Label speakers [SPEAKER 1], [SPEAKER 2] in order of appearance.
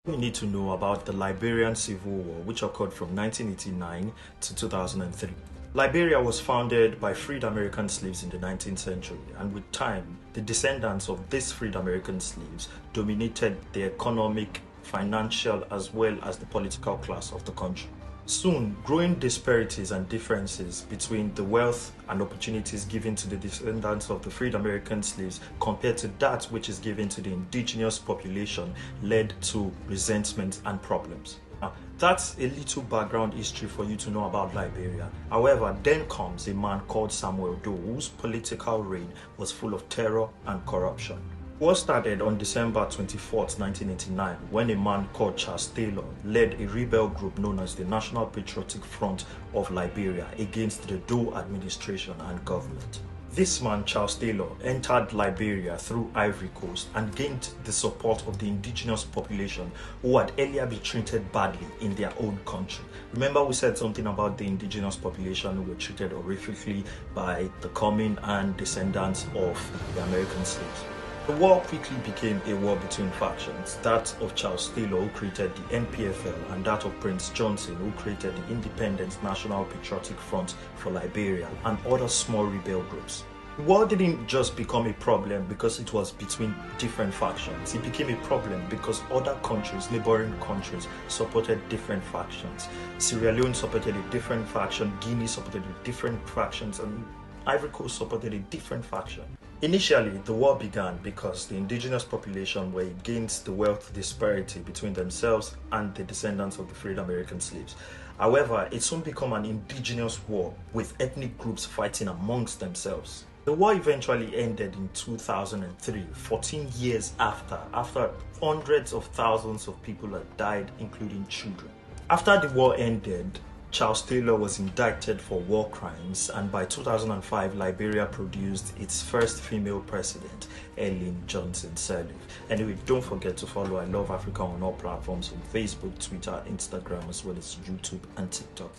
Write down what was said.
[SPEAKER 1] We need to know about the Liberian Civil War, which occurred from 1989 to 2003. Liberia was founded by freed American slaves in the 19th century, and with time, the descendants of these freed American slaves dominated the economic, financial, as well as the political class of the country. Soon, growing disparities and differences between the wealth and opportunities given to the descendants of the freed American slaves compared to that which is given to the indigenous population led to resentment and problems. Now, that's a little background history for you to know about Liberia. However, then comes a man called Samuel Doe, whose political reign was full of terror and corruption. The war started on December 24, 1989, when a man called Charles Taylor led a rebel group known as the National Patriotic Front of Liberia against the Doe administration and government. This man, Charles Taylor, entered Liberia through Ivory Coast and gained the support of the indigenous population who had earlier been treated badly in their own country. Remember, we said something about the indigenous population who were treated horrifically by the coming and descendants of the American slaves. The war quickly became a war between factions, that of Charles Taylor, who created the NPFL, and that of Prince Johnson, who created the Independent National Patriotic Front for Liberia, and other small rebel groups. The war didn't just become a problem because it was between different factions. It became a problem because other countries, neighboring countries, supported different factions. Sierra Leone supported a different faction, Guinea supported a different factions, and Ivory Coast supported a different faction. Initially, the war began because the indigenous population were against the wealth disparity between themselves and the descendants of the freed American slaves. However, it soon became an indigenous war with ethnic groups fighting amongst themselves. The war eventually ended in 2003, 14 years after hundreds of thousands of people had died, including children. After the war ended, Charles Taylor was indicted for war crimes, and by 2005, Liberia produced its first female president, Ellen Johnson Sirleaf. Anyway, don't forget to follow I Love Africa on all platforms on Facebook, Twitter, Instagram, as well as YouTube and TikTok.